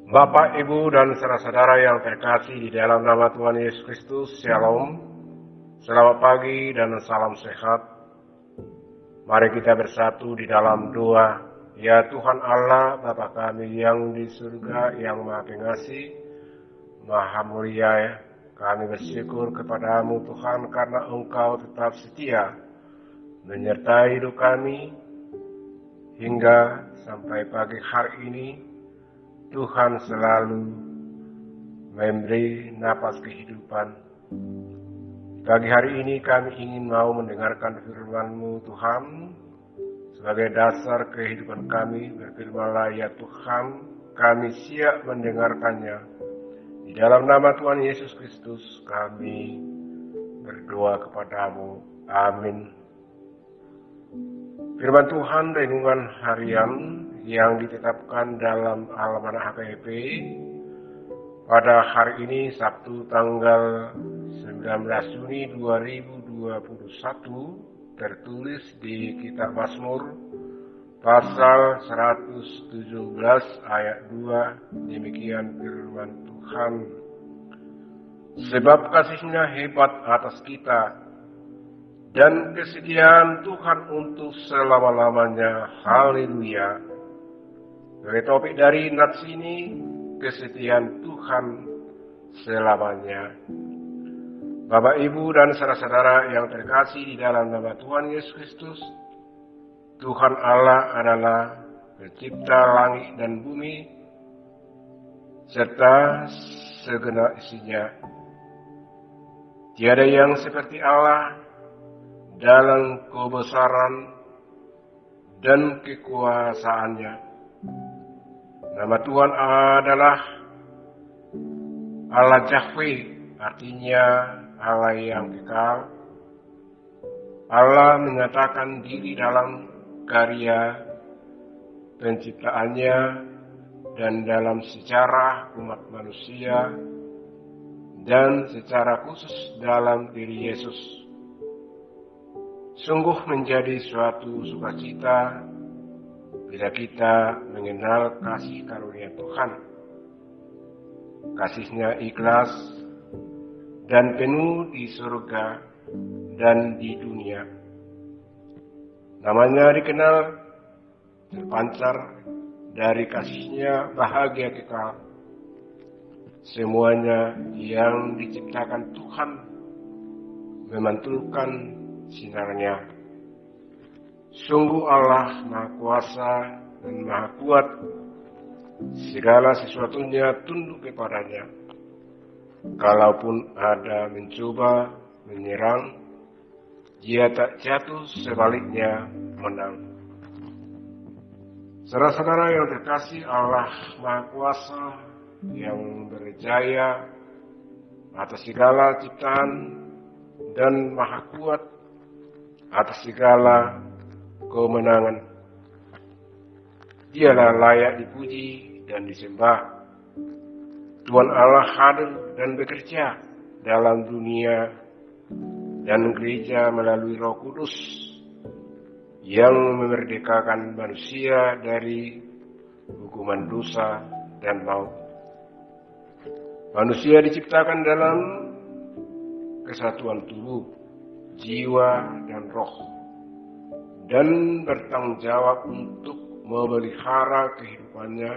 Bapak, Ibu, dan saudara-saudara yang terkasih di dalam nama Tuhan Yesus Kristus, Shalom. Selamat pagi dan salam sehat. Mari kita bersatu di dalam doa. Ya Tuhan Allah, Bapa kami yang di surga, yang Maha Pengasih, Maha Mulia, kami bersyukur kepadamu Tuhan karena Engkau tetap setia menyertai hidup kami hingga sampai pagi hari ini. Tuhan selalu memberi napas kehidupan. Pagi hari ini kami ingin mau mendengarkan firman-Mu Tuhan sebagai dasar kehidupan kami. Berfirman-Lah ya Tuhan, kami siap mendengarkannya. Di dalam nama Tuhan Yesus Kristus kami berdoa kepadamu. Amin. Firman Tuhan renungan harian yang ditetapkan dalam Almanah HKBP pada hari ini Sabtu tanggal 19 Juni 2021 tertulis di Kitab Mazmur pasal 117 ayat 2. Demikian firman Tuhan. Sebab kasih-Nya hebat atas kita dan kesetiaan Tuhan untuk selama-lamanya. Haleluya. Sebagai topik dari nats ini, kesetiaan Tuhan selamanya. Bapak, Ibu, dan saudara-saudara yang terkasih di dalam nama Tuhan Yesus Kristus, Tuhan Allah adalah pencipta langit dan bumi, serta segenap isinya. Tiada yang seperti Allah dalam kebesaran dan kekuasaannya. Nama Tuhan adalah Allah Yahweh, artinya Allah yang kekal. Allah menyatakan diri dalam karya penciptaannya dan dalam sejarah umat manusia dan secara khusus dalam diri Yesus. Sungguh menjadi suatu sukacita bila kita mengenal kasih karunia Tuhan. Kasih-Nya ikhlas dan penuh di surga dan di dunia. Namanya dikenal terpancar dari kasih-Nya bahagia kekal. Semuanya yang diciptakan Tuhan memantulkan sinarnya. Sungguh Allah Maha Kuasa dan Maha Kuat, segala sesuatunya tunduk kepadanya. Kalaupun ada mencoba menyerang, Dia tak jatuh, sebaliknya menang. Saudara-saudara yang terkasih, Allah Maha Kuasa yang berjaya atas segala ciptaan dan Maha Kuat atas segala kemenangan. Dialah layak dipuji dan disembah. Tuhan Allah hadir dan bekerja dalam dunia dan gereja melalui Roh Kudus yang memerdekakan manusia dari hukuman dosa dan maut. Manusia diciptakan dalam kesatuan tubuh, jiwa, dan roh, dan bertanggung jawab untuk memelihara kehidupannya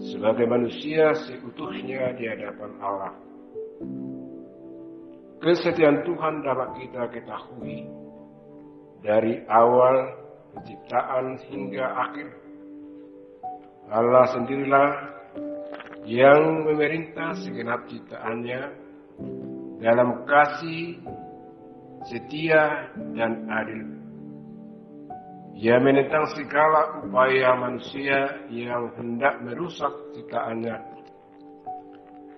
sebagai manusia seutuhnya di hadapan Allah. Kesetiaan Tuhan dapat kita ketahui dari awal penciptaan hingga akhir. Allah sendirilah yang memerintah segenap ciptaannya dalam kasih, setia, dan adil. Ia menentang segala upaya manusia yang hendak merusak ciptaannya.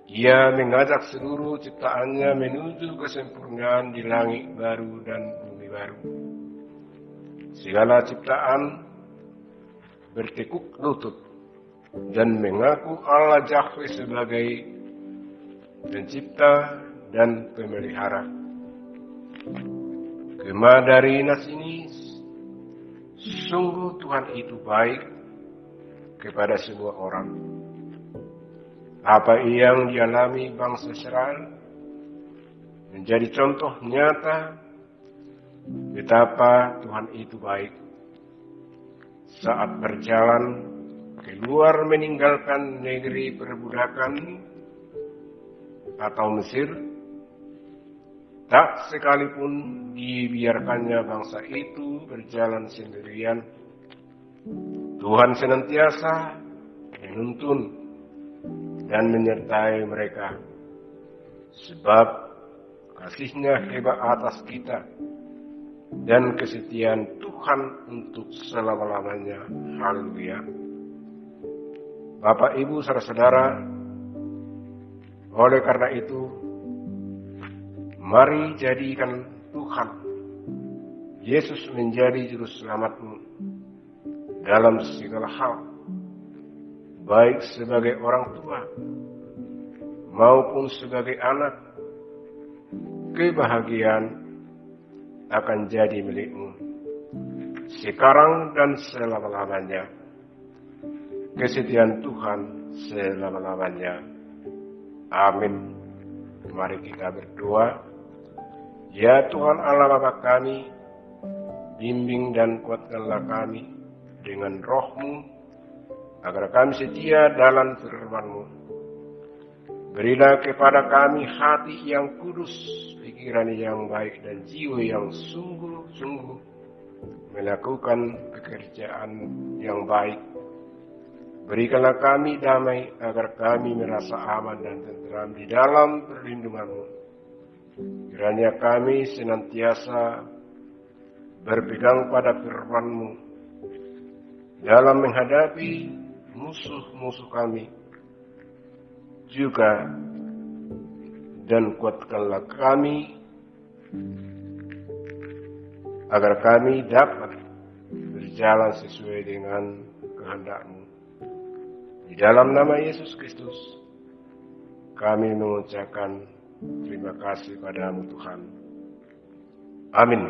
Ia mengajak seluruh ciptaannya menuju kesempurnaan di langit baru dan bumi baru. Segala ciptaan bertekuk lutut dan mengaku Allah Yahweh sebagai pencipta dan pemelihara. Kema dari nas ini, sungguh Tuhan itu baik kepada semua orang. Apa yang dialami bangsa Israel menjadi contoh nyata betapa Tuhan itu baik. Saat berjalan keluar meninggalkan negeri perbudakan atau Mesir, tak sekalipun dibiarkannya bangsa itu berjalan sendirian. Tuhan senantiasa menuntun dan menyertai mereka, sebab kasih-Nya hebat atas kita dan kesetiaan Tuhan untuk selama-lamanya. Haleluya. Bapak, Ibu, saudara-saudara, oleh karena itu, mari jadikan Tuhan Yesus menjadi juru selamatmu dalam segala hal, baik sebagai orang tua maupun sebagai anak. Kebahagiaan akan jadi milikmu sekarang dan selama-lamanya. Kesetiaan Tuhan selama-lamanya. Amin. Mari kita berdoa. Ya Tuhan Allah Bapa kami, bimbing dan kuatkanlah kami dengan roh-Mu, agar kami setia dalam firman-Mu. Berilah kepada kami hati yang kudus, pikiran yang baik, dan jiwa yang sungguh-sungguh melakukan pekerjaan yang baik. Berikanlah kami damai, agar kami merasa aman dan tenteram di dalam perlindungan-Mu. Kiranya kami senantiasa berpegang pada firman-Mu dalam menghadapi musuh-musuh kami juga, dan kuatkanlah kami agar kami dapat berjalan sesuai dengan kehendak-Mu. Di dalam nama Yesus Kristus kami mengucapkan terima kasih padamu Tuhan. Amin.